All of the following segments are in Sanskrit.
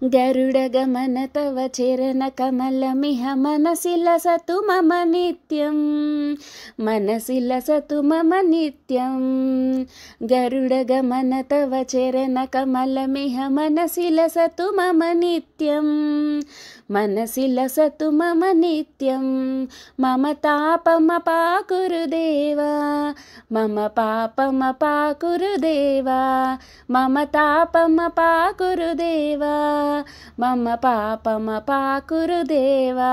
गरुडगमन तव चरणकमलमिह मनसि लसतु मम नित्यं मनसि लसतु मम नित्यं गरुडगमन तव चरणकमलमिह मनसि लसतु मम नित्यं मनसि लसतु मम नित्यं मम तापमपाकुरु देवा मम पापमपाकुरु देवा मम तापमपाकुरु देवा मम पापमपाकुरु देवा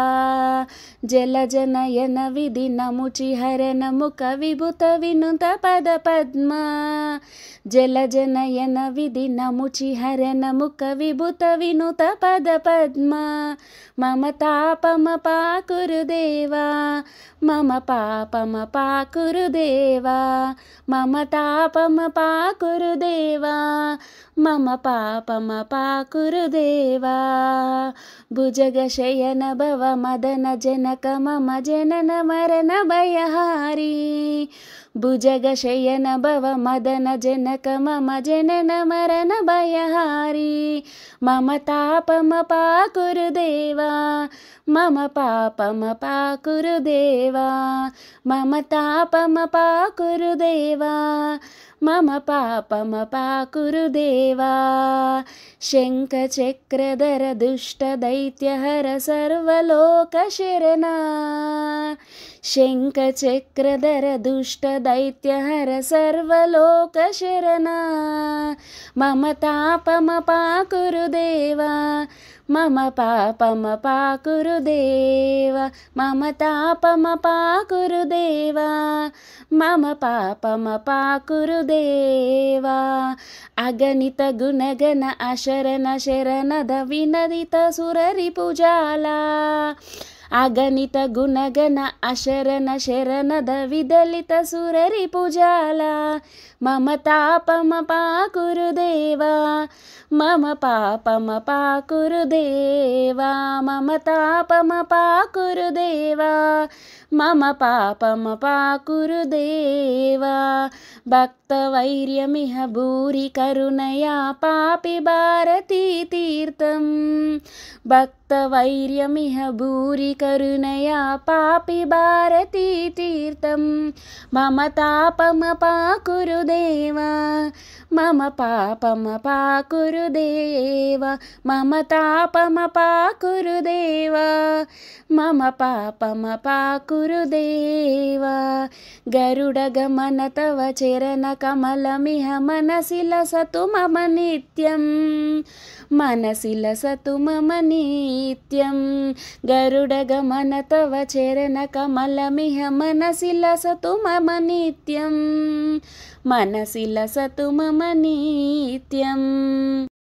जलजनयन विधिनमुचिहरन मुख विभुत विनुत पद पद्मा जलजनयन विधिनमुचिहरन मुख विभुत विनुत पद पद्मा मम तापमपाकुरु देवा मम पापमपाकुरु देवा मम तापमपाकुरु देवा मम पापमपाकुरु देवा भुजगशयन भव मदन जनक मम जनन मरण भयहारी भुजगशयन भव मदन जनक मम जनन मरण भयहारी मम तापमपाकुरु देवा मम पापमपाकुरु देवा मम तापमपाकुरु देवा मम पापमपाकुरु देवा शङ्खचक्रधर दुष्टदैत्यहर सर्वलोकशरणा शङ्खचक्रधर दुष्टदैत्यहर सर्वलोकशरणा मम तापमपाकुरु देवा मम पापमपाकुरु देवा मम तापमपाकुरु देवा मम पापमपाकुरु देवा अगणित गुणगण अशरण शरणद विनदित सुररिपुजाला अगणित गुणगण अशरण शरणद विदलित सुररिपुजाला मम तापमपाकुरु देवा मम पापमपाकुरु देवा मम तापमपाकुरु देवा मम पापमपाकुरु देवा भक्तवैर्यमिह भूरि करुणया पापि भारती तीर्थं भक्तवैर्यमिह भूरि करुणया पापि भारती तीर्थं मम तापमपाकुरु देवा मम पापमपाकुरु देवा मम तापमपाकुरु देवा मम पापमपाकुरु देवा गरुडगमन तव चरणकमलमिह मनसि लसतु मम नित्यं मनसि लसतु मम नित्यं गरुडगमन तव चरणकमलमिह मनसि लसतु मम नित्यं मनसि लसतु मम नित्यम्।